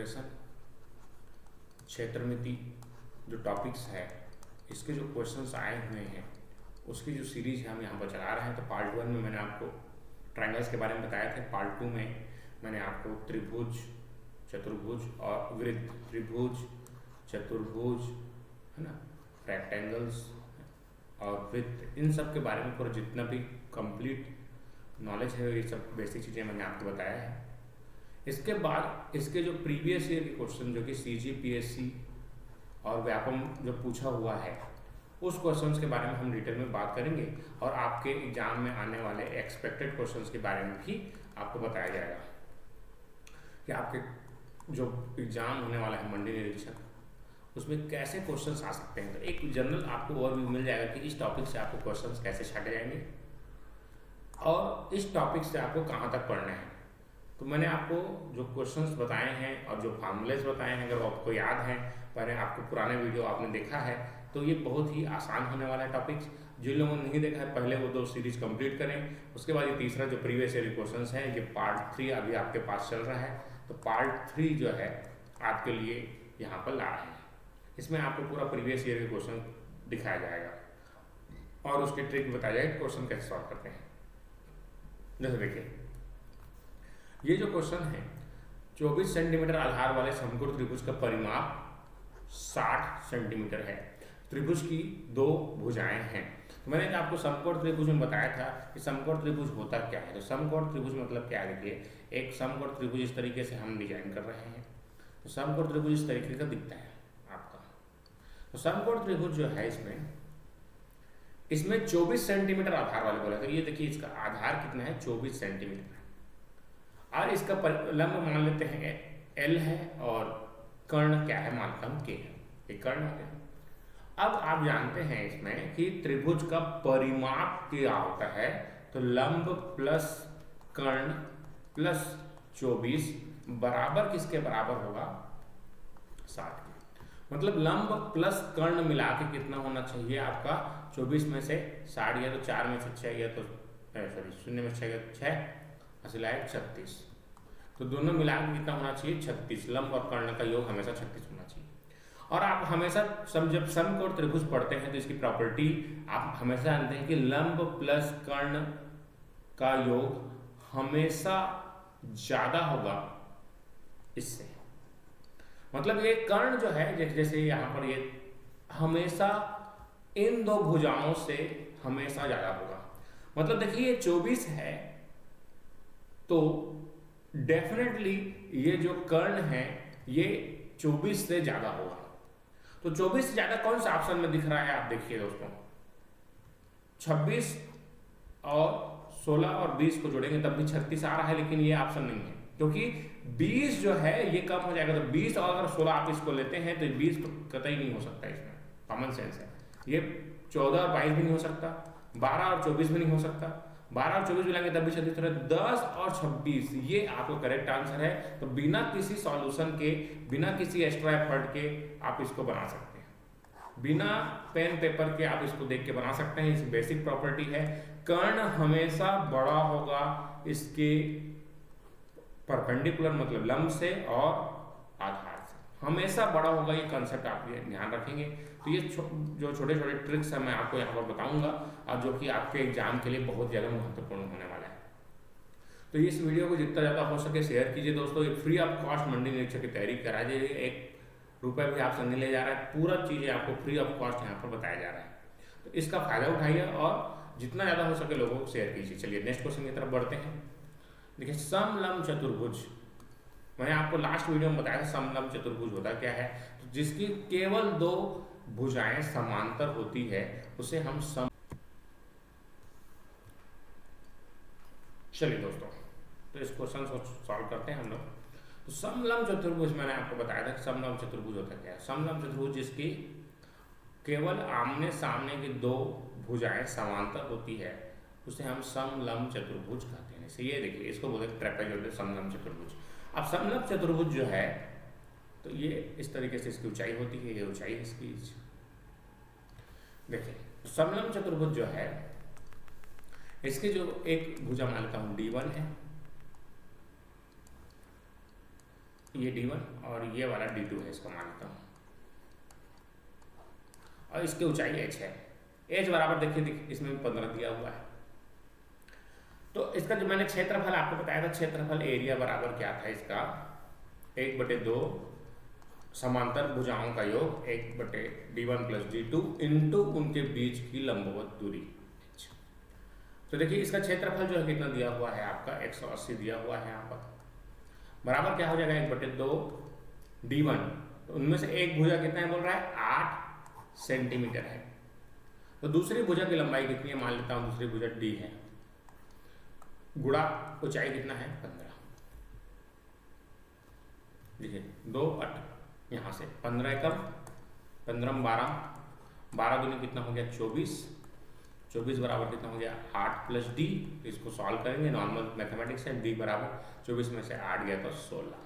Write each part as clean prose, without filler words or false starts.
Integration, क्षेत्रमिति जो topics है, इसके जो क्वेश्चंस आए हुए हैं उसकी जो सीरीज है हम यहाँ पर चला रहे हैं। तो पार्ट 1 में मैंने आपको ट्रायंगल्स के बारे में बताया था। पार्ट 2 में मैंने आपको त्रिभुज, चतुर्भुज और वृत्त, त्रिभुज, चतुर्भुज, है ना, रेक्टेंगल्स और वृत्त, इन सब के बारे में पूरा जितना भी कंप्लीट नॉलेज है ये सब बेसिक चीज़ें मैंने आपको बताया है। इसके बाद इसके जो प्रीवियस ईयर के क्वेश्चन जो कि CGPSC और व्यापम जो पूछा हुआ है उस क्वेश्चंस के बारे में हम डिटेल में बात करेंगे और आपके एग्जाम में आने वाले एक्सपेक्टेड क्वेश्चंस के बारे में भी आपको बताया जाएगा कि आपके जो एग्जाम होने वाला है मंडी निरीक्षक उसमें कैसे क्वेश्चंस आ सकते हैं। तो एक जनरल आपको ओवरव्यू मिल जाएगा कि इस टॉपिक से आपको क्वेश्चंस कैसे छाटे जाएंगे और इस टॉपिक से आपको कहाँ तक पढ़ना है। तो मैंने आपको जो क्वेश्चंस बताए हैं और जो फार्मूलेज बताए हैं, अगर आपको याद है, पहले आपको पुराने वीडियो आपने देखा है तो ये बहुत ही आसान होने वाला है टॉपिक्स। जिन लोगों ने नहीं देखा है पहले वो 2 सीरीज कंप्लीट करें। उसके बाद ये तीसरा जो प्रीवियस ईयर क्वेश्चंस है, ये पार्ट 3 अभी आपके पास चल रहा है। तो पार्ट 3 जो है आपके लिए यहाँ पर ला रहे हैं। इसमें आपको पूरा प्रीवियस ईयर के क्वेश्चन दिखाया जाएगा और उसकी ट्रिक बताया जाएगा क्वेश्चन कैसे सॉल्व करते हैं। जैसे देखिए ये जो क्वेश्चन है, 24 सेंटीमीटर आधार वाले समकोण त्रिभुज का परिमाप 60 सेंटीमीटर है। त्रिभुज की 2 भुजाएं हैं। तो मैंने आपको समकोण त्रिभुज में बताया था कि समकोण त्रिभुज होता क्या है। तो समकोण त्रिभुज मतलब क्या है, देखिए एक समकोण त्रिभुज इस तरीके से हम डिजाइन कर रहे हैं। तो समकोण त्रिभुज इस तरीके का दिखता है आपका। तो समकोण त्रिभुज जो है इसमें 24 सेंटीमीटर आधार वाले बोला। तो ये देखिए इसका आधार कितना है, 24 सेंटीमीटर और इसका लंब मान लेते हैं L है और कर्ण क्या है, मानता हूं K है। एक कर्ण हो गया। अब आप जानते हैं इसमें कि त्रिभुज का परिमाप क्या होता है। तो लंब प्लस कर्ण प्लस 24 बराबर किसके बराबर होगा, 60 के। मतलब लंब प्लस कर्ण मिला के कितना होना चाहिए आपका, 24 में से 60 या तो 4 में से 6 या तो सॉरी 0 में 6 या तो 6 लाइक 36। तो दोनों मिलाकर कितना होना चाहिए, 36। लंब और कर्ण का योग हमेशा 36 होना चाहिए। और आप हमेशा जब समकोण त्रिभुज पढ़ते हैं तो इसकी प्रॉपर्टी आप हमेशा जानते हैं कि लंब प्लस कर्ण का योग हमेशा ज्यादा होगा इससे। मतलब ये कर्ण जो है जैसे यहाँ पर ये हमेशा इन 2 भुजाओं से हमेशा ज्यादा होगा। मतलब देखिए ये 24 है तो डेफिनेटली ये जो कर्ण है ये 24 से ज्यादा होगा। तो 24 से ज्यादा कौन सा ऑप्शन में दिख रहा है, आप देखिए दोस्तों, 26 और 16 और 20 को जोड़ेंगे तब भी 36 आ रहा है, लेकिन ये ऑप्शन नहीं है क्योंकि 20 जो है ये कम हो जाएगा। तो 20 और अगर 16 आप इसको लेते हैं तो 20 तो कतई नहीं हो सकता, इसमें कॉमन सेंस है। ये 14 और 22 भी नहीं हो सकता, 12 और 24 भी नहीं हो सकता, 12 और 24 मिलाएंगे तब भी 36, 10 और 26 ये आपको करेक्ट आंसर है। तो बिना किसी सॉल्यूशन के, बिना किसी एक्स्ट्रा एफर्ट के आप इसको बना सकते हैं। बिना पेन पेपर के आप इसको देख के बना सकते हैं। इस बेसिक प्रॉपर्टी है, कर्ण हमेशा बड़ा होगा इसके परपेंडिकुलर मतलब लंब से और आधार से हमेशा बड़ा होगा। ये कंसेप्ट आप ध्यान रखेंगे। तो ये जो छोटे छोटे ट्रिक्स है मैं आपको यहाँ पर बताऊंगा और जो कि आपके एग्जाम के लिए बहुत ज़्यादा महत्वपूर्ण होने वाला है। तो इस वीडियो को जितना ज़्यादा हो सके शेयर कीजिए दोस्तों। ये फ्री ऑफ कॉस्ट मंडी निरीक्षक की तैयारी करा जाइए, 1 रुपये भी आपसे नहीं ले जा रहा है, पूरा चीज़ें आपको फ्री ऑफ कॉस्ट यहाँ पर बताया जा रहा है। तो इसका फायदा उठाइए और जितना ज़्यादा हो सके लोगों को शेयर कीजिए। चलिए नेक्स्ट क्वेश्चन की तरफ बढ़ते हैं। देखिए समलंब चतुर्भुज, मैंने आपको लास्ट वीडियो में बताया था समलंब चतुर्भुज होता क्या है। तो जिसकी केवल 2 भुजाएं समांतर होती है उसे हम चलिए दोस्तों तो इस क्वेश्चन को सॉल्व करते हैं हम लोग। तो समलंब चतुर्भुज मैंने आपको बताया था कि समलंब चतुर्भुज होता क्या है। समलंब चतुर्भुज जिसकी केवल आमने सामने की 2 भुजाएं समांतर होती है उसे हम समलंब चतुर्भुज कहते हैं। जैसे ये देखिए इसको बोलते हैं ट्रेपेजॉइडल समलंब चतुर्भुज। अब समलंब चतुर्भुज जो है तो ये इस तरीके से इसकी ऊंचाई होती है, ये ऊंचाई है इसकी। देखिए समलंब चतुर्भुज जो है इसके जो एक भुजा मान लेता हूं D1 है ये D1 और ये वाला D2 है, इसको मानता हूँ, और इसकी ऊंचाई h है। h बराबर देखिए इसमें 15 दिया हुआ है। तो इसका जो मैंने क्षेत्रफल आपको बताया था, क्षेत्रफल एरिया बराबर क्या था इसका, 1/2 समांतर भुजाओं का योग 1/D1 + D2 इंटू उनके बीच की लंबवत दूरी। तो देखिए इसका क्षेत्रफल जो है कितना दिया हुआ है आपका, 180 दिया हुआ है यहाँ पर, बराबर क्या हो जाएगा 1/2 D1। तो उनमें से एक भुजा कितना है बोल रहा है, 8 सेंटीमीटर है। तो दूसरी भुजा की लंबाई कितनी है, मान लेता हूँ दूसरी भुजा D है, गुणा ऊंचाई कितना है 15। देखिए 2 8 यहाँ से 15 एकम 15 12, 12 दूनी कितना हो गया 24, 24 बराबर कितना हो गया 8 + D। इसको सॉल्व करेंगे, नॉर्मल मैथमेटिक्स है। D बराबर 24 में से 8 गया तो 16,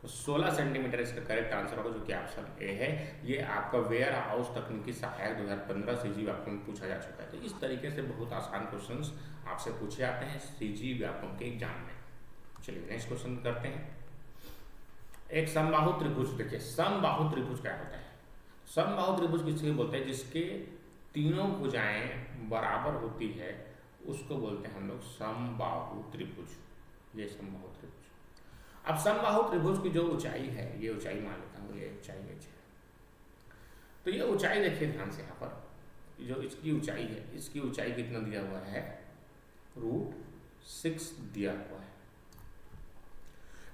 तो 16 सेंटीमीटर इसका करेक्ट आंसर होगा, जो कि ऑप्शन ए है। ये आपका वेयर हाउस तकनीकी सहायक 2015 सीजी व्यापम में पूछा जा चुका है। तो इस तरीके से बहुत आसान क्वेश्चंस आपसे पूछे जाते हैं सीजी व्यापम के एग्जाम में। चलिए नेक्स्ट क्वेश्चन करते हैं। एक समबाहु त्रिभुज, देखिए समबाहु त्रिभुज क्या होता है, समबाहु त्रिभुज किसके बोलते हैं, जिसके तीनों भुजाएं बराबर होती है उसको बोलते हैं हम लोग समबाहु त्रिभुज। ये समबाहु त्रिभुज। अब समबाहु त्रिभुज की जो ऊंचाई है, ये ऊंचाई मान लेता हूँ, ये ऊंचाई है। तो ये ऊंचाई देखिए ध्यान से, यहाँ पर जो इसकी ऊंचाई है, इसकी ऊंचाई कितना दिया हुआ है, √6 दिया हुआ है।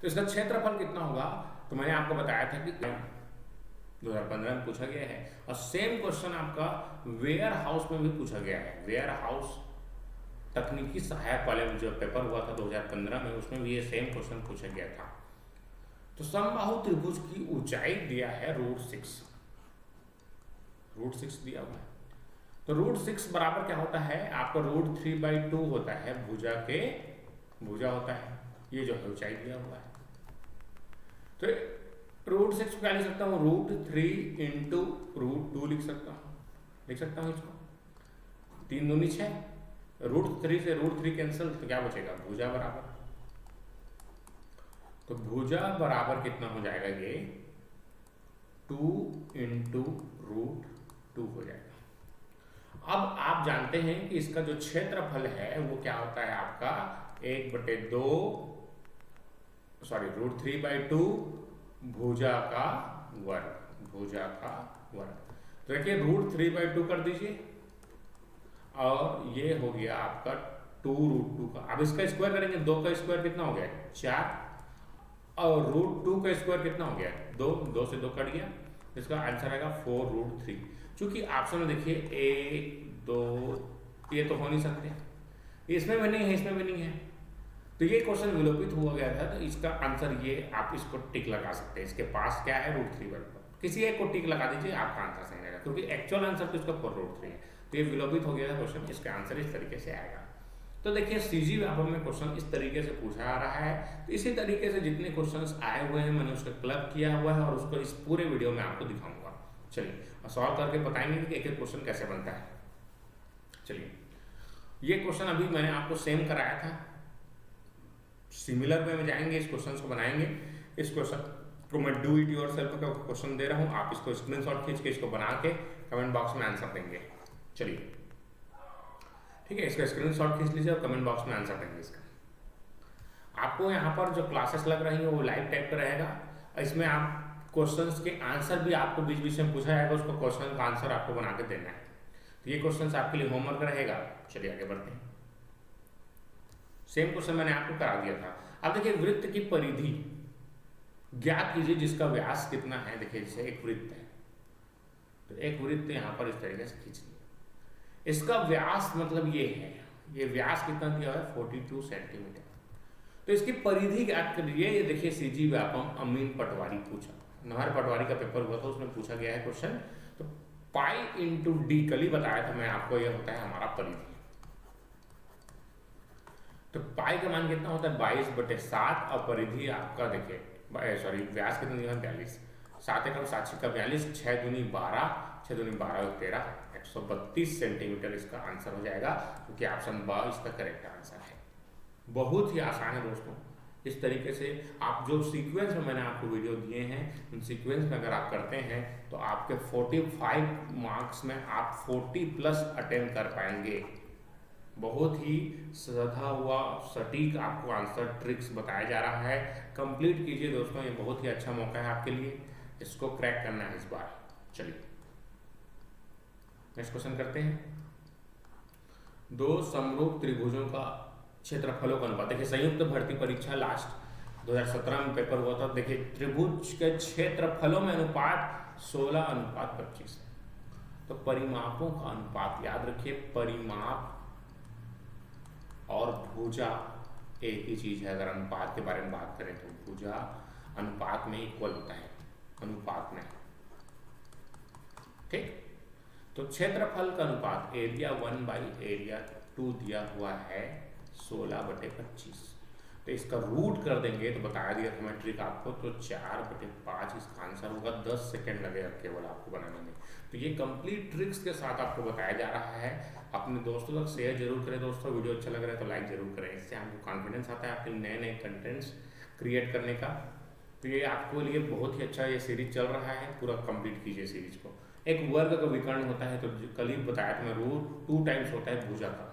तो इसका क्षेत्रफल कितना होगा, तो मैंने आपको बताया था कि 2015 में पूछा गया है, और सेम क्वेश्चन आपका वेयर हाउस में भी पूछा गया है। वेयर हाउस तकनीकी सहायक वाले में जो पेपर हुआ था 2015 में, उसमें भी ये सेम क्वेश्चन पूछा गया था। तो समबाहु त्रिभुज की ऊंचाई दिया है √6, √6 दिया हुआ है। तो √6 बराबर क्या होता है आपका, √3/2 होता है भुजा होता है, ये जो है ऊंचाई दिया हुआ है। तो √6 को क्या लिख सकता हूँ, √3 इंटू √2 लिख सकता हूँ इसको, 3 दूनी 6, √3 से √3 कैंसिल, तो क्या बचेगा भुजा बराबर। तो भुजा बराबर कितना हो जाएगा, ये 2 इंटू √2 हो जाएगा। अब आप जानते हैं कि इसका जो क्षेत्रफल है वो क्या होता है आपका, 1/2 भुजा का वर्ग, तो देखिए √3/2 कर दीजिए, और ये हो गया आपका 2√2 का। अब इसका स्क्वायर करेंगे, 2 का स्क्वायर कितना हो गया 4, और √2 का स्क्वायर कितना हो गया 2, 2 से 2 कट गया, इसका आंसर आएगा 4√3। चूंकि ऑप्शन में देखिए 1 2 ये तो हो नहीं सकते, इसमें भी नहीं है, इसमें भी नहीं है, तो ये क्वेश्चन विलोपित हुआ गया था। तो इसका आंसर ये, आप इसको टिक लगा सकते हैं, इसके पास क्या है √3/2, किसी एक को टिक लगा दीजिए, आपका आंसर सही रहेगा, क्योंकि एक्चुअल आंसर तो इसका 4√3 है। तो ये विलोपित हो गया था क्वेश्चन, इसका आंसर इस तरीके से आएगा। तो देखिए सीजी व्यापम में क्वेश्चन इस तरीके से पूछा आ रहा है। तो इसी तरीके से जितने क्वेश्चंस आए हुए हैं मैंने उसका क्लब किया हुआ है, और उसको इस पूरे वीडियो में आपको दिखाऊंगा। चलिए सॉल्व करके बताएंगे कि एक एक क्वेश्चन कैसे बनता है। चलिए ये क्वेश्चन अभी मैंने आपको सेम कराया था, सिमिलर वे में जाएंगे, इस क्वेश्चन को बनाएंगे। इस क्वेश्चन को मैं डू इट योरसेल्फ का क्वेश्चन दे रहा हूँ, आप इसको स्क्रीनशॉट खींच के इसको बना के कमेंट बॉक्स में आंसर देंगे। चलिए ठीक है, इसका स्क्रीनशॉट खींच लीजिए और कमेंट बॉक्स में आंसर देंगे इसका। आपको यहाँ पर जो क्लासेस लग रही है वो लाइव टाइप पर रहेगा, इसमें आप क्वेश्चंस के आंसर भी आपको बीच बीच में पूछा जाएगा, उसको क्वेश्चन का आंसर आपको बना के देना है। तो ये क्वेश्चंस आपके लिए होमवर्क रहेगा। चलिए आगे बढ़ते हैं। सेम क्वेश्चन मैंने आपको करा दिया था। अब देखिए वृत्त की परिधि ज्ञात कीजिए जिसका व्यास कितना है। देखिए जैसे एक वृत्त है, तो एक वृत्त यहाँ पर इस तरीके से खींच लिया, इसका व्यास मतलब ये है, ये व्यास कितना दिया हुआ है 42 सेंटीमीटर। तो इसकी परिधि ज्ञात करिए। ये देखिए सीजी व्यापम अमीन पटवारी पूछा, नहर पटवारी का पेपर हुआ था, उसमें पूछा गया है क्वेश्चन। तो पाई इंटू डी, कल ही बताया था मैं आपको, ये होता है हमारा परिधि। तो पाई का मान कितना होता है 22/7, और परिधि आपका देखिए व्यास कितना दिया है 42, 7 एकम 7 का 42, 6 दूनी 12, 6 दूनी 12 13, 132 सेंटीमीटर इसका आंसर हो जाएगा, क्योंकि ऑप्शन ब इसका करेक्ट आंसर है। बहुत ही आसान है दोस्तों, इस तरीके से आप जो सीक्वेंस में मैंने आपको वीडियो दिए हैं, उन सीक्वेंस में अगर आप करते हैं तो आपके 45 मार्क्स में आप 40+ अटेम्प्ट कर पाएंगे। बहुत ही सधा हुआ सटीक आपको आंसर ट्रिक्स बताया जा रहा है। कंप्लीट कीजिए दोस्तों, ये बहुत ही अच्छा मौका है आपके लिए, इसको क्रैक करना है इस बार। चलिए नेक्स्ट क्वेश्चन करते हैं। दो समरूप त्रिभुजों का क्षेत्रफलों का अनुपात। देखिए संयुक्त भर्ती परीक्षा लास्ट 2017 में पेपर हुआ था। देखिए त्रिभुज के क्षेत्रफलों में अनुपात 16:25 है। तो परिमापों का अनुपात याद रखिए, परिमाप और भुजा एक ही चीज है। अगर अनुपात के बारे में बात करें तो भुजा अनुपात में इक्वल होता है, अनुपात में, ठीक। तो क्षेत्रफल का अनुपात एरिया 1/एरिया 2 दिया हुआ है 16/25। तो इसका रूट कर देंगे तो बताया दिया था मैं ट्रिक आपको, तो 4/5 इसका आंसर होगा। 10 सेकेंड लगेगा केवल आपको बनाने में। तो ये कंप्लीट ट्रिक्स के साथ आपको बताया जा रहा है। अपने दोस्तों तक शेयर जरूर करें दोस्तों, वीडियो अच्छा लग रहा है तो लाइक जरूर करें। इससे हमको कॉन्फिडेंस आता है आपके नए नए कंटेंट्स क्रिएट करने का। तो ये आपके लिए बहुत ही अच्छा ये सीरीज चल रहा है, पूरा कंप्लीट कीजिए सीरीज को। एक वर्ग का विकर्ण होता है, तो कल ही बताया था मैं, रूट 2 टाइम्स होता है भुजा का,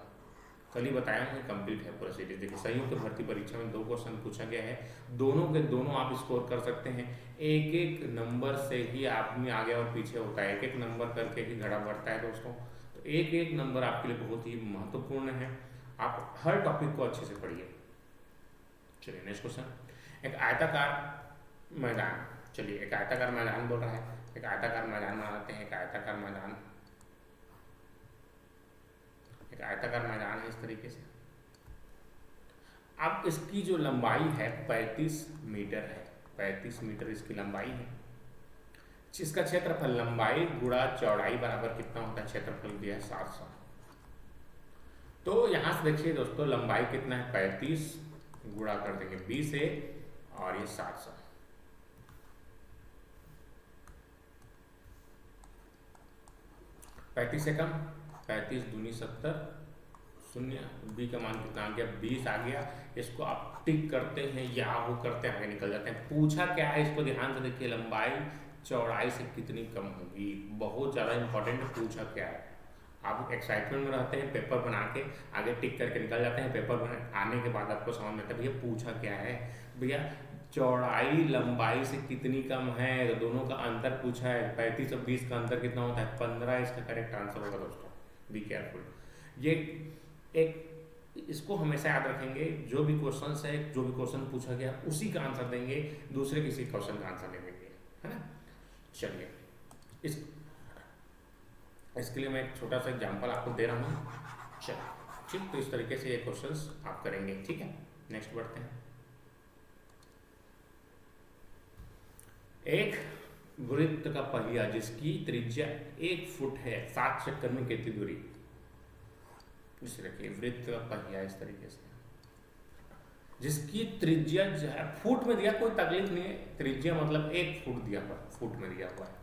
कल ही बताया हूँ। कंप्लीट है पूरा सीरीज। देखिए संयुक्त भर्ती परीक्षा में 2 क्वेश्चन पूछा गया है, दोनों के दोनों आप स्कोर कर सकते हैं। एक एक नंबर से ही आदमी आगे और पीछे होता है, एक एक नंबर करके ही घड़ा बढ़ता है दोस्तों। तो एक एक नंबर आपके लिए बहुत ही महत्वपूर्ण है। आप हर टॉपिक को अच्छे से पढ़िए। चलिए नेक्स्ट क्वेश्चन। एक आयताकार मैदान, चलिए एक आयताकार मैदान बोल रहा है, एक आयताकार मैदान बनाते हैं। एक आयताकार मैदान, एक आयताकार मैदान है इस तरीके से। अब इसकी जो लंबाई है 35 मीटर है, 35 मीटर इसकी लंबाई है। इसका क्षेत्रफल लंबाई गुणा चौड़ाई बराबर कितना होता है, क्षेत्रफल दिया है 700। तो यहां से देखिए दोस्तों लंबाई कितना है 35, गुणा कर देंगे 20 से और ये 700। 35 से कम, 35 दूनी 70, शून्य, बी का मान कितना आ गया 20 आ गया। इसको आप टिक करते हैं या वो करते हैं आगे निकल जाते हैं। पूछा क्या है इसको ध्यान से देखिए, लंबाई चौड़ाई से कितनी कम होगी, बहुत ज़्यादा इंपॉर्टेंट है। पूछा क्या है, आप एक्साइटमेंट में रहते हैं, पेपर बना के आगे टिक करके निकल जाते हैं। पेपर बना आने के बाद आपको समझ में आता है भैया पूछा क्या है। भैया चौड़ाई लंबाई से कितनी कम है, तो दोनों का अंतर पूछा है। 35 और 20 का अंतर कितना होता है 15, इसका करेक्ट आंसर होगा दोस्तों। Be careful. ये एक इसको हमेशा याद रखेंगे, जो भी क्वेश्चन है, जो भी क्वेश्चन पूछा गया उसी का आंसर देंगे, दूसरे किसी क्वेश्चन का आंसर नहीं देंगे, है ना। चलिए इसके लिए मैं एक छोटा सा एग्जांपल आपको दे रहा हूँ। चलिए ठीक, तो इस तरीके से ये क्वेश्चंस आप करेंगे, ठीक है। नेक्स्ट बढ़ते हैं। एक वृत्त का पहिया जिसकी त्रिज्या 1 फुट है, 7 चक्कर में कितनी दूरी। इस रखिए वृत्त का पहिया इस तरीके से, जिसकी त्रिज्या जो है फुट में दिया, कोई तकलीफ नहीं है, त्रिज्या मतलब 1 फुट दिया हुआ, फुट में दिया हुआ है।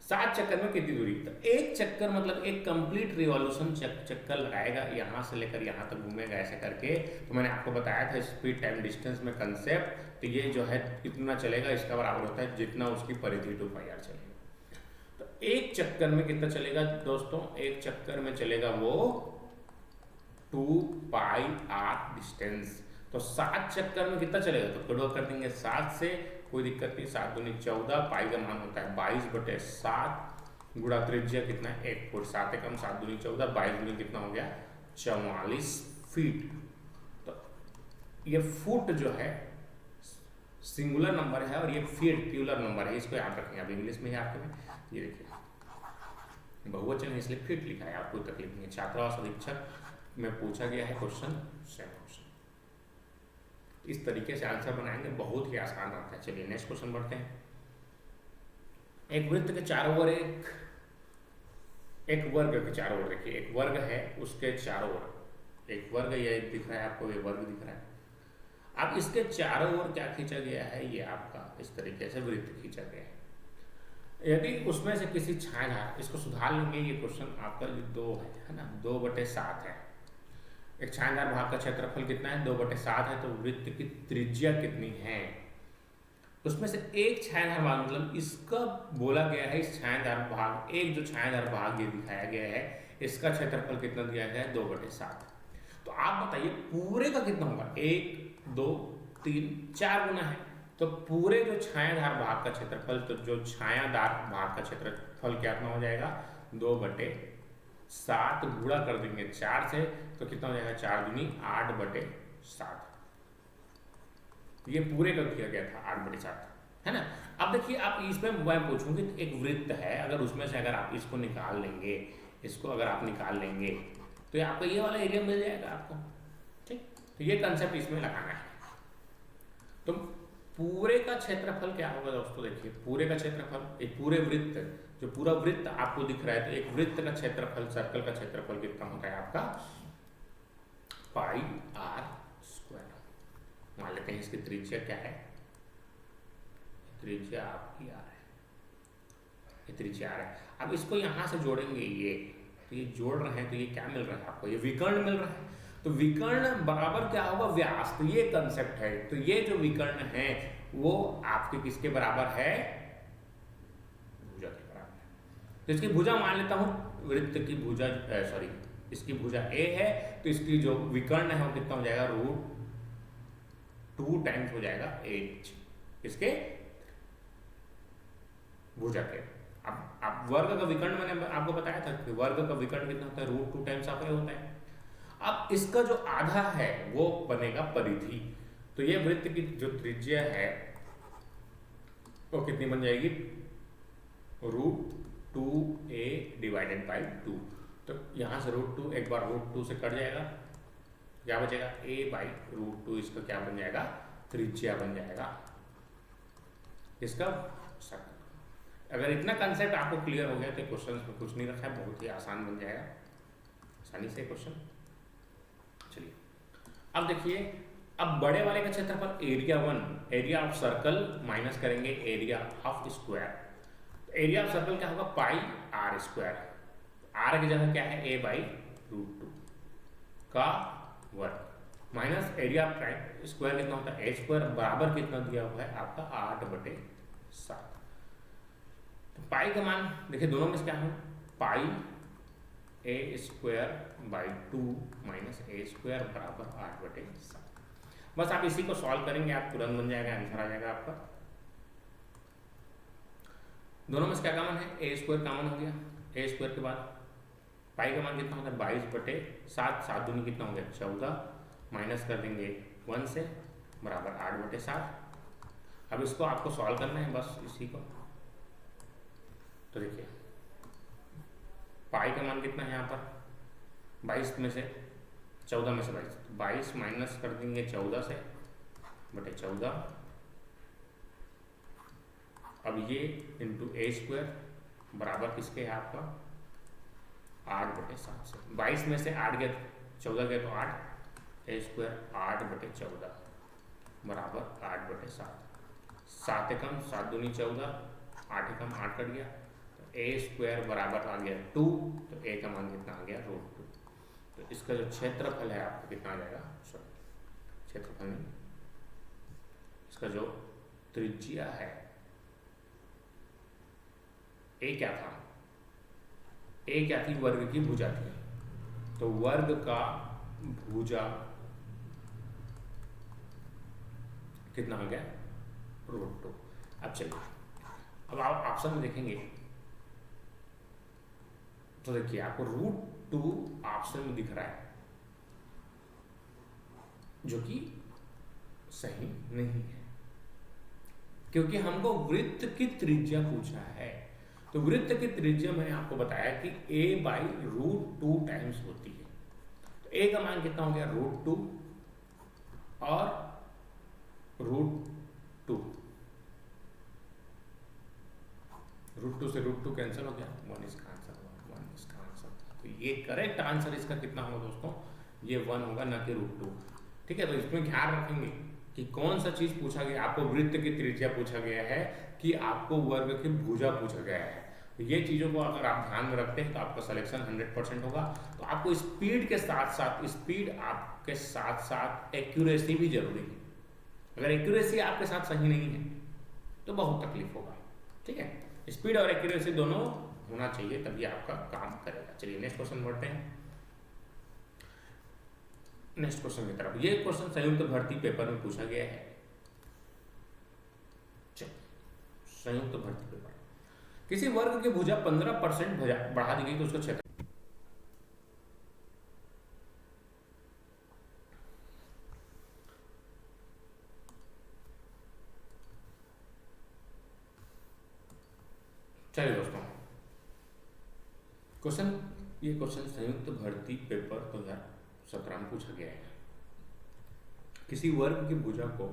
7 चक्कर में कितनी दूरी, तो 1 चक्कर मतलब एक कंप्लीट रिवॉल्यूशन चक्कर लगाएगा, यहाँ से लेकर यहाँ तक घूमेगा ऐसे करके। तो मैंने आपको बताया था स्पीड टाइम डिस्टेंस में कंसेप्ट, तो ये जो है कितना चलेगा इसका बराबर होता है जितना उसकी परिधि 2πr चलेगा। तो 1 चक्कर में कितना चलेगा दोस्तों, 1 चक्कर में चलेगा वो 2πr डिस्टेंस। तो 7 चक्कर में कितना चलेगा, तो कड़वा कर देंगे 7 से, कोई दिक्कत नहीं। 7 दूनी 14, पाई का मान होता है 22/7 गुणा त्रिज्या कितना है 1 फुट। 7 कम 7 दूनी 14, 22 दूनी कितना हो गया 44 फीट। तो ये फुट जो है सिंगुलर नंबर है और ये फीट प्लूरल नंबर है, इसको याद रखेंगे। अब इंग्लिश में ही आपके ये देखिए बहुवचन है इसलिए फीट लिखा है, आपको तकलीफ नहीं है। छात्रावास अधीक्षक में पूछा गया है क्वेश्चन, सेम क्वेश्चन। इस तरीके से आंसर बनाएंगे, बहुत ही आसान रहता है। चलिए नेक्स्ट क्वेश्चन बढ़ते हैं। एक वृत्त के चारों ओर एक वर्ग के चारों ओर, देखिए एक वर्ग है उसके चारों ओर एक वर्ग, ये दिख रहा है आपको, ये वर्ग दिख रहा है। अब इसके चारों ओर क्या खींचा गया है, ये आपका इस तरीके से वृत्त खींचा गया है। यदि उसमें से किसी छाया, इसको सुधार लेंगे, ये क्वेश्चन आपका 2 है ना, 2/7 है। एक छायादार भाग का क्षेत्रफल कितना है, 2/7 है, तो वृत्त की त्रिज्या कितनी है, उसमें से एक छायादार भाग मतलब इसका बोला गया है, इस छायादार भाग, एक जो छायादार भाग ये दिखाया गया है, इसका क्षेत्रफल कितना दिया गया है, 2/7। तो आप बताइए पूरे का कितना होगा, 1 2 3 4 गुना है, तो पूरे जो छायादार भाग का क्षेत्रफल, तो जो छायादार भाग का क्षेत्रफल कितना हो जाएगा, 2/7 गुणा कर देंगे 4 से, तो कितना हो जाएगा, 4 दूनी 8/7। ये पूरे का किया गया था 8/7, है ना। अब देखिए, आप इसमें मैं पूछूंगी, एक वृत्त है, अगर उसमें से अगर आप इसको निकाल लेंगे, इसको अगर आप निकाल लेंगे, तो ये आपको ये वाला एरिया मिल जाएगा आपको, ठीक। तो ये कंसेप्ट इसमें लगाना है। तो पूरे का क्षेत्रफल क्या होगा दोस्तों, देखिए पूरे का क्षेत्रफल, एक पूरे वृत्त, जो पूरा वृत्त आपको दिख रहा है, तो एक वृत्त का क्षेत्रफल, सर्कल का क्षेत्रफल कितना होता है आपका, πr²। मान लेते हैं इसकी त्रिज्या क्या है, त्रिज्या आपकी r है, ये त्रिज्या r है। अब इसको यहां से जोड़ेंगे, ये तो ये जोड़ रहे हैं, तो ये क्या मिल रहा है आपको, ये विकर्ण मिल रहा है, तो विकर्ण बराबर क्या होगा, व्यास। तो ये कंसेप्ट है, तो ये जो विकर्ण है वो आपके किसके बराबर है, भुजा के बराबर है। तो इसकी भुजा मान लेता हूं, वृत्त की भुजा, सॉरी इसकी भुजा a है, तो इसकी जो विकर्ण है वो कितना हो जाएगा, √2 टाइम्स हो जाएगा h, इसके भुजा के। अब वर्ग का विकर्ण मैंने आपको बताया था कि वर्ग का विकर्ण कितना होता है, √2 टाइम्स आपका होता है। अब इसका जो आधा है वो बनेगा परिधि, तो ये वृत्त की जो त्रिज्या है वो कितनी बन जाएगी, √2a/2। तो यहां से √2 एक बार √2 से कट जाएगा, क्या बचेगा, a/√2, इसका क्या बन जाएगा, त्रिज्या बन जाएगा इसका सर्कल। अगर इतना कंसेप्ट आपको क्लियर हो गया तो क्वेश्चन में कुछ नहीं रखा है, बहुत ही आसान बन जाएगा, आसानी से क्वेश्चन। चलिए अब देखिए, अब बड़े वाले का क्षेत्रफल area 1, area of circle minus करेंगे area of square. Area of circle क्या होगा, πr², r की जगह क्या है, a/√2 का वर्ग माइनस एरिया ऑफ स्क्वायर कितना होता है, a² बराबर कितना दिया हुआ है आपका 8/7। तो पाई का मान देखिए, दोनों में से क्या है, πa²/2 माइनस a² बराबर 8/7। बस आप इसी को सॉल्व करेंगे, आप तुरंत बन जाएगा, आंसर आ जाएगा आपका। दोनों में से क्या कॉमन है, a² कॉमन हो गया, a² के बाद पाई का मान कितना होता है, 22/7, 7 दूनी कितना हो गया, 14, माइनस कर देंगे 1 से, बराबर 8/7। अब इसको आपको सॉल्व करना है, बस इसी को। तो देखिए पाई का मान कितना है यहाँ पर, 22 में से 14 में से 22 माइनस कर देंगे 14 से, बटे 14। अब ये इंटू a² बराबर किसके है आपका, 8/7 से। 22 में से 8 गया, 14 गया तो 8, a² 8/14 बराबर 8/7। 7 एकम 7 दूनी 14, 8 एकम 8 कट गया, a² बराबर आ गया 2, तो a का मान कितना आ गया, √2। तो इसका जो क्षेत्रफल है आपको कितना आ जाएगा, सॉरी क्षेत्रफल नहीं, इसका जो त्रिज्या है, a क्या था, a क्या थी, वर्ग की भुजा थी, तो वर्ग का भुजा कितना आ गया, √2। अब चलिए, अब आप ऑप्शन में देखेंगे तो देखिए आपको √2 ऑप्शन में दिख रहा है, जो कि सही नहीं है, क्योंकि हमको वृत्त की त्रिज्या पूछा है। तो वृत्त की त्रिज्या मैंने आपको बताया कि a/√2 टाइम्स होती है, तो a का मान कितना हो गया, √2 और √2, √2 से √2 कैंसिल हो गया, 1 इसका आंसर होगा, 1 इसका आंसर। तो ये करेक्ट आंसर इसका कितना होगा दोस्तों, ये 1 होगा, ना कि √2। ठीक है, तो इसमें ध्यान रखेंगे कि कौन सा चीज पूछा गया, आपको वृत्त की त्रिज्या पूछा गया है कि आपको वर्ग की भुजा पूछा गया है। ये चीज़ों को अगर आप ध्यान में रखते हैं तो आपका सिलेक्शन 100% होगा। तो आपको स्पीड के साथ साथ, स्पीड आपके साथ साथ एक्यूरेसी भी जरूरी है। अगर एक्यूरेसी आपके साथ सही नहीं है तो बहुत तकलीफ होगा। ठीक है, स्पीड और एक्यूरेसी दोनों होना चाहिए, तभी आपका काम करेगा। चलिए नेक्स्ट क्वेश्चन बढ़ते हैं। नेक्स्ट क्वेश्चन की तरफ। ये क्वेश्चन संयुक्त भर्ती पेपर में पूछा गया है। संयुक्त भर्ती पेपर, किसी वर्ग की भुजा 15% बढ़ा दी गई तो उसका क्षेत्र, चलिए दोस्तों क्वेश्चन, ये क्वेश्चन संयुक्त भर्ती पेपर 2017 में पूछा गया है। किसी वर्ग की भुजा को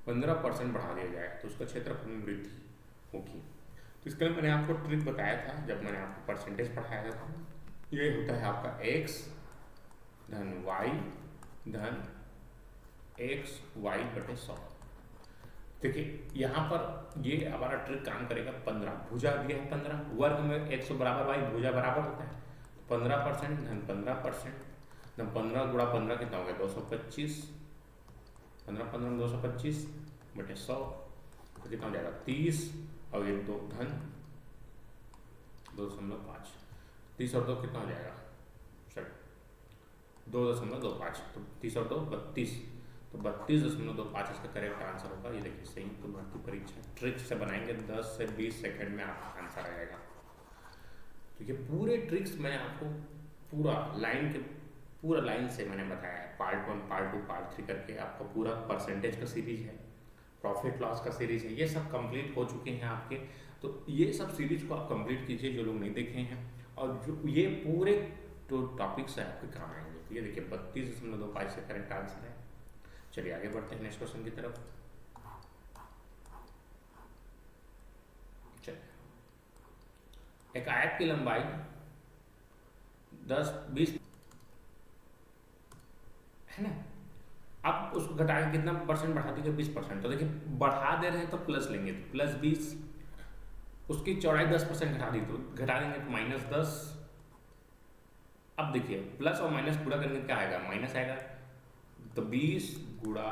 15% बढ़ा दिया जाए तो उसका क्षेत्रफल में वृद्धि होगी। तो इसके लिए मैंने आपको ट्रिक बताया था जब मैंने आपको परसेंटेज पढ़ाया था। ये होता है आपका x धन y धन x y बटे 100। देखिए यहाँ पर ये हमारा ट्रिक काम करेगा। 15 भुजा दिया है, 15 वर्ग में 100 बराबर y भुजा बराबर होता है। 15% धन 15% धन 15 गुणा 15 कितना हो गया 225, 15 15 225 बटे 100 तो कितना हो जाएगा 30 और ये 2 धन 2.5, 30 और 2 कितना हो जाएगा 2.25, तो 30 और 2 32, तो 32.25 इसका करेक्ट आंसर होगा। ये देखिए संयुक्त भर्ती परीक्षा ट्रिक से बनाएंगे, 10 से 20 सेकंड में आपका आंसर आ जाएगा। तो ये पूरे ट्रिक्स मैंने आपको पूरा लाइन से मैंने बताया है। पार्ट 1, पार्ट 2, पार्ट 3 करके आपका पूरा परसेंटेज का सीरीज है, प्रॉफिट लॉस का सीरीज है, ये सब कंप्लीट हो चुके हैं आपके। तो ये सब सीरीज को आप कंप्लीट कीजिए जो लोग नहीं देखे हैं, और जो ये पूरे जो टॉपिक्स है आपके काम आएंगे। तो ये देखिए 32.25 से करेक्ट आंसर है। चलिए आगे बढ़ते हैं नेक्स्ट क्वेश्चन की तरफ। चलिए, एक आयत की लंबाई 10-20 है ना, अब उसको घटा के कितना परसेंट बढ़ा देंगे 20%। तो देखिए बढ़ा दे रहे हैं तो प्लस लेंगे तो प्लस 20, उसकी चौड़ाई 10% घटा दी तो घटा देंगे तो -10। अब देखिए प्लस और माइनस पूरा करने क्या आएगा माइनस आएगा, तो 20 गुणा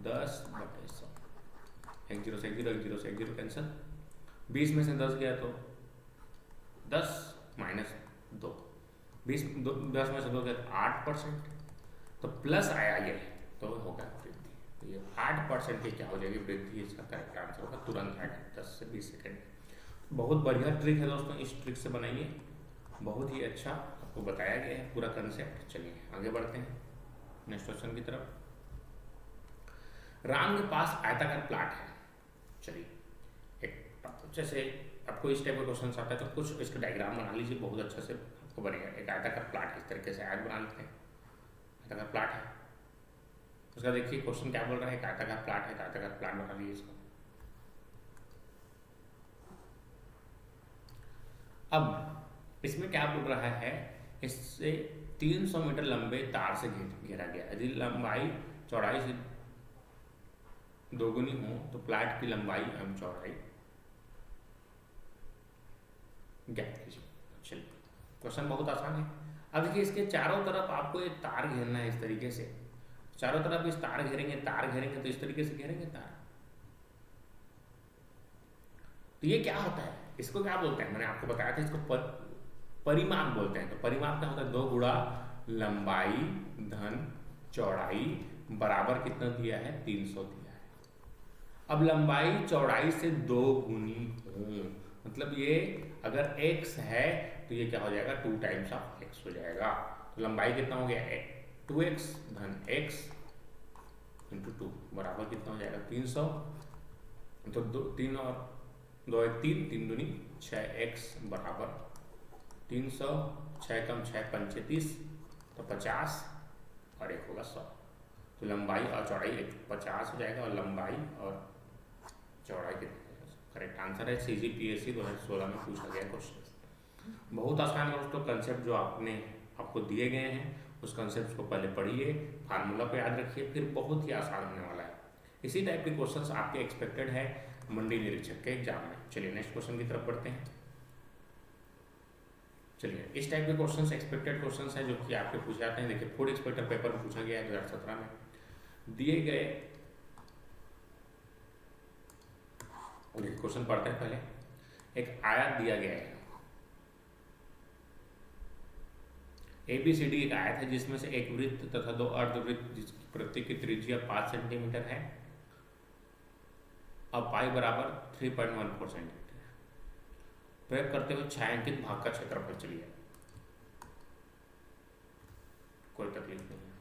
10 बटे 100, 1 0 से 1 0, 1 0 से 1 0 कैंसिल, 20 में से 10 गया तो 10 माइनस 2, 10 में से 2 गया तो 8%, तो प्लस आया ये तो होगा वृद्धि। तो ये 8% की क्या हो जाएगी वृद्धि, इसका करेक्ट आंसर होगा। तुरंत आएगा 10 से 20 सेकंड। बहुत बढ़िया ट्रिक है दोस्तों, इस ट्रिक से बनाइए, बहुत ही अच्छा आपको बताया गया है पूरा कंसेप्ट। चलिए आगे बढ़ते हैं नेक्स्ट क्वेश्चन की तरफ। राम के पास आयताकार प्लाट है। चलिए एक जैसे आपको इस टाइप का क्वेश्चन आता है तो कुछ इसका डायग्राम बना लीजिए, बहुत अच्छे से आपको बनेगा। एक आयताकार प्लाट इस तरीके से आयत बना लेते हैं, आयताकार प्लाट है। उसका देखिए क्वेश्चन क्या बोल रहा है, एक आयताकार प्लाट है, आयताकार प्लाट बना लीजिए इसको। अब इसमें क्या बोल रहा है, इससे 300 मीटर लंबे तार से घेरा गया। यदि लंबाई चौड़ाई से दोगुनी हो तो प्लाट की लंबाई एवं चौड़ाई ज्ञात कीजिए। चलिए क्वेश्चन बहुत आसान है। अब देखिए इसके चारों तरफ आपको एक तार घेरना है इस तरीके से, चारों तरफ इस तार घेरेंगे तो इस तरीके से घेरेंगे तार। तो ये क्या होता है, इसको क्या बोलते हैं, मैंने आपको बताया था, इसको परिमाप बोलते हैं। तो परिमाप क्या होता है, 2 गुणा लंबाई धन चौड़ाई बराबर कितना दिया है 300 दिया है। अब लंबाई चौड़ाई से 2 गुनी हो, मतलब ये अगर x है तो ये क्या हो जाएगा 2 टाइम्स ऑफ x हो जाएगा। तो लंबाई कितना हो गया 2x धन x इंटू 2 बराबर कितना हो जाएगा 300। तो 3 और 2 3, 3 दूनी 6x बराबर 300, 6 कम 6 35, तो 50 और 1 होगा 100। तो लंबाई और चौड़ाई 50 हो जाएगा, और लंबाई और चौड़ाई कितनी, करेक्ट आंसर है। CGPSC 2016 में पूछा गया क्वेश्चन। बहुत आसान है दोस्तों, कंसेप्ट जो आपको दिए गए हैं उस कंसेप्ट को पहले पढ़िए, फार्मूला को याद रखिए, फिर बहुत ही आसान होने वाला है। इसी टाइप के क्वेश्चंस आपके एक्सपेक्टेड है मंडी निरीक्षक के एग्जाम में। चलिए नेक्स्ट क्वेश्चन की तरफ बढ़ते हैं। चलिए, इस टाइप के क्वेश्चंस एक्सपेक्टेड क्वेश्चंस हैं जो कि आपके पूछे जाते हैं। देखिए, फूड इंस्पेक्टर पेपर में पूछा गया है 2017 में। दिए गए क्वेश्चन पढ़ते हैं पहले। एक आयत दिया गया है, ABCD एक आयत है जिसमें से एक वृत्त तथा दो अर्धवृत्त जिसकी प्रत्येक की त्रिज्या 5 सेंटीमीटर है। अब पाई बराबर 3.14 सेंटीमीटर है। प्रयोग करते हुए छायांकित भाग का क्षेत्रफल चलिए, कोई तकलीफ नहीं है,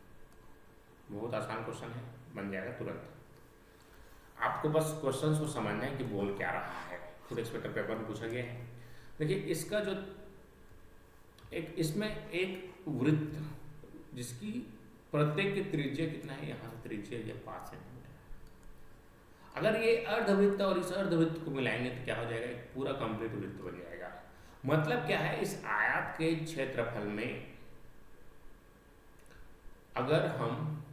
बहुत आसान क्वेश्चन है, बन जाएगा तुरंत। आपको बस क्वेश्चन को समझना है कि बोल क्या रहा है। फूड इंस्पेक्टर पेपर में पूछा गया है। देखिए, इसका जो इसमें एक वृत्त जिसकी प्रत्येक की त्रिज्या कितना है, यहाँ से त्रिज्या ये 5 सेंटीमीटर है। अगर ये अर्धवृत्त और इस अर्धवृत्त को मिलाएंगे तो क्या हो जाएगा, एक पूरा कंप्लीट वृत्त बन जाएगा। मतलब क्या है, इस आयत के क्षेत्रफल में अगर हम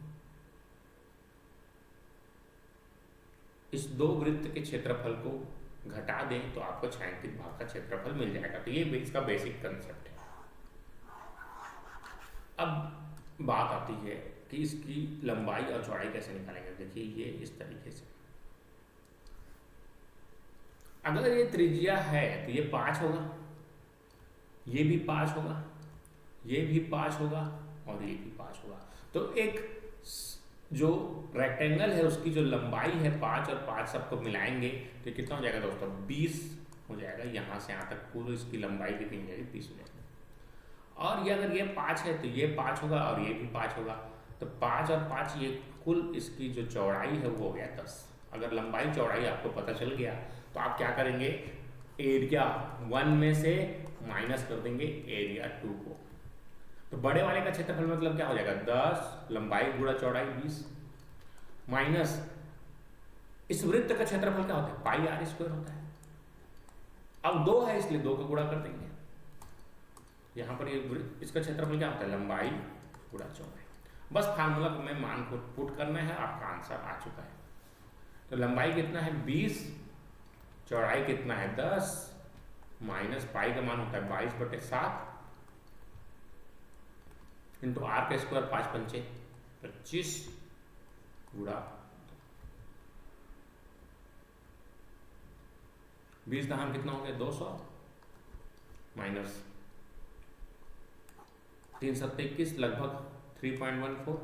इस दो वृत्त के क्षेत्रफल को घटा दें तो आपको छायांकित भाग का क्षेत्रफल मिल जाएगा। तो ये इसका बेसिक कंसेप्ट है। अब बात आती है कि इसकी लंबाई और चौड़ाई कैसे निकालेंगे। देखिए, ये इस तरीके से, अगर ये त्रिज्या है तो ये 5 होगा, ये भी 5 होगा, ये भी 5 होगा और ये भी 5 होगा। तो एक जो रेक्टेंगल है उसकी जो लंबाई है 5 और 5 सबको मिलाएंगे तो कितना हो जाएगा दोस्तों, 20 हो जाएगा। यहाँ से यहाँ तक पूरी इसकी लंबाई कितनी हो जाएगी, 20 हो जाएगी। और ये अगर ये 5 है तो ये 5 होगा और ये भी 5 होगा। तो 5 और 5 ये कुल इसकी जो चौड़ाई है वो हो गया 10। अगर लंबाई चौड़ाई आपको पता चल गया तो आप क्या करेंगे, एरिया 1 में से माइनस कर देंगे एरिया 2 को। तो बड़े वाले का क्षेत्रफल मतलब क्या हो जाएगा, 10 लंबाई गुणा चौड़ाई 20 माइनस इस वृत्त का क्षेत्रफल क्या होता है, पाई आर स्क्वायर होता है। अब 2 है इसलिए 2 का गुणा कर देंगे। यहाँ पर ये इसका क्षेत्रफल क्या होता है, लंबाई गुणा चौड़ाई। बस फार्मूला में मान को पुट करना है, आपका आंसर आ चुका है। तो लंबाई कितना है 20, चौड़ाई कितना है 10 माइनस पाई का मान होता है 22/7 इंटू आर का स्क्वायर 5 पंचे 25 गुणा 20 दहाम कितना हो गया 200 माइनस 3 7 21 लगभग 3.14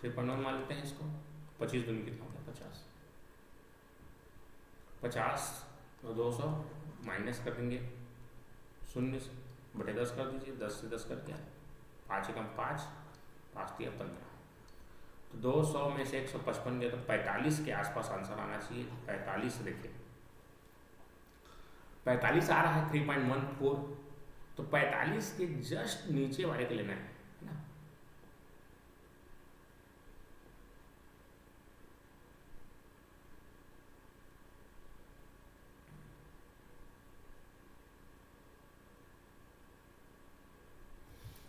3.1 मान लेते हैं इसको। 25 दूनी कितना हो गया 50 50 और 200 माइनस कर देंगे 0/10 कर दीजिए, 10 से 10 कर दिया, 5 एकम 5 5 दिया 15। तो 200 में से 155 गया तो 45 के आसपास आंसर आना चाहिए। 45 देखिए 45 आ रहा है 3.14। तो 45 के जस्ट नीचे वाले को लेना है ना।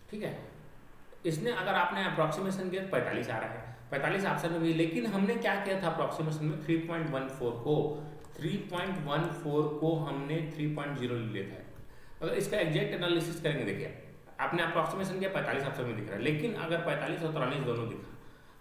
ठीक है, इसने अगर आपने अप्रोक्सीमेशन किया 45 आ रहा है, 45 ऑप्शन में भी। लेकिन हमने क्या किया था अप्रोक्सीमेशन में 3.14 को हमने 3.0 ले लिया था। अगर इसका एग्जैक्ट एनालिसिस करेंगे, देखिए आपने अप्रोक्सीमेशन किया 45 ऑप्शन में दिख रहा है, लेकिन अगर 45 और 43 दोनों दिखा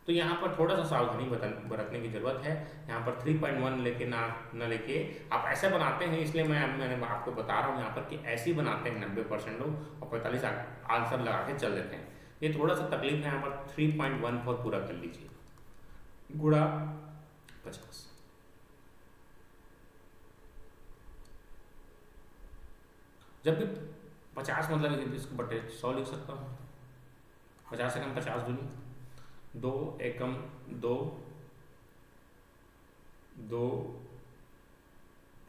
तो यहाँ पर थोड़ा सा सावधानी बरतने की जरूरत है। यहाँ पर 3.1 लेके ना लेके आप ऐसे बनाते हैं, इसलिए मैंने आपको बता रहा हूँ यहाँ पर कि ऐसे ही बनाते हैं 90% लोग और 45 आंसर लगा के चल देते हैं। ये थोड़ा सा तकलीफ है। यहाँ पर 3.14 पूरा कर लीजिए गुणा 50। जब भी 50 मतलब इसको बटे 100 लिख सकता हूँ। 50 एकम 50 दूनी 2 एकम 2 2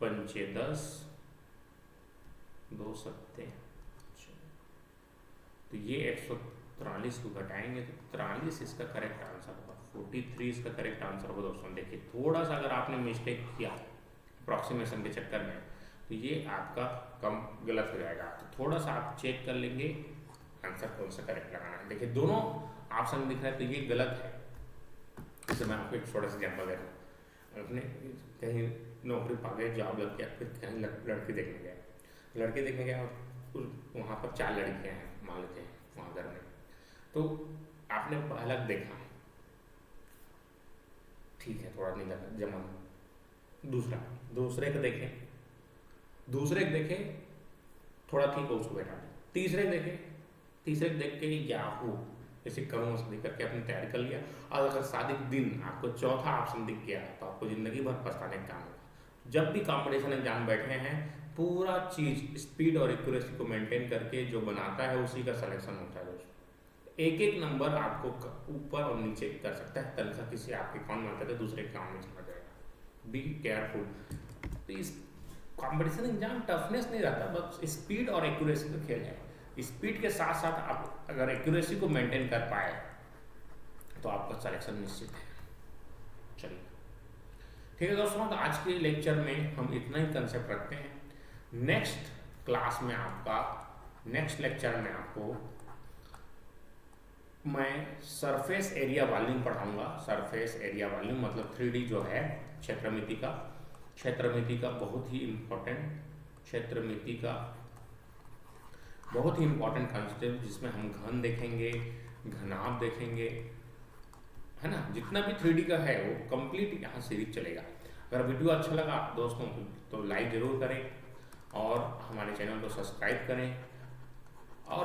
पंचे 10 2 सत्ते। तो ये 143 को घटाएंगे तो 43 इसका करेक्ट आंसर होगा। 43 इसका करेक्ट आंसर होगा दोस्तों। देखिए थोड़ा सा अगर आपने मिस्टेक किया अप्रॉक्सीमेशन के चक्कर में तो ये आपका कम गलत हो जाएगा। तो थोड़ा सा आप चेक कर लेंगे आंसर कौन सा करेक्ट लगाना है। देखिए दोनों ऑप्शन दिख रहा है तो ये गलत है। इससे मैं आपको एक छोटा सा एग्जाम्पल दे रहा हूँ। अपने कहीं नौकरी पा गए, जॉब लग गया, फिर कहीं लड़की देखने गया। लड़की देखने गया वहाँ पर 4 लड़कियाँ हैं मान लेते हैं वहाँ घर में, तो आपने पहला देखा, ठीक है थोड़ा नहीं लगा जमा, दूसरा, दूसरे को देखें थोड़ा ठीक हो उसको बैठा दें, तीसरे को देख के याहू ऐसे करूँ समझ करके अपनी तैयारी कर लिया। और अगर शादी के दिन आपको चौथा ऑप्शन दिख गया तो आपको ज़िंदगी भर पछताने का काम होगा। जब भी कॉम्पिटिशन एग्जाम बैठे हैं, पूरा चीज़ स्पीड और एक्यूरेसी को मेंटेन करके जो बनाता है उसी का सिलेक्शन होता है दोस्तों। एक एक नंबर आपको ऊपर और नीचे कर सकता है, तनख्वाह किसी आपके अकाउंट में आता है दूसरे अकाउंट में चला जाएगा। Be careful. तो इस कंपटीशन एग्जाम टफनेस नहीं रहता, बस स्पीड और एक्यूरेसी का खेल है। स्पीड के साथ साथ आप अगर एक्यूरेसी को मेंटेन कर पाए तो आपका सिलेक्शन निश्चित है। चलिए ठीक है दोस्तों, तो आज के लेक्चर में हम इतना ही कंसेप्ट रखते हैं। नेक्स्ट लेक्चर में आपको मैं सरफेस एरिया वॉल्यूम पढ़ाऊंगा। सरफेस एरिया वॉल्यूम मतलब 3D जो है क्षेत्रमिति का बहुत ही इम्पोर्टेंट कंसेप्ट, जिसमें हम घन देखेंगे, घनाभ देखेंगे, है ना। जितना भी 3D का है वो कंप्लीट यहाँ सीरीज चलेगा। अगर वीडियो अच्छा लगा दोस्तों तो लाइक ज़रूर करें और हमारे चैनल को सब्सक्राइब करें और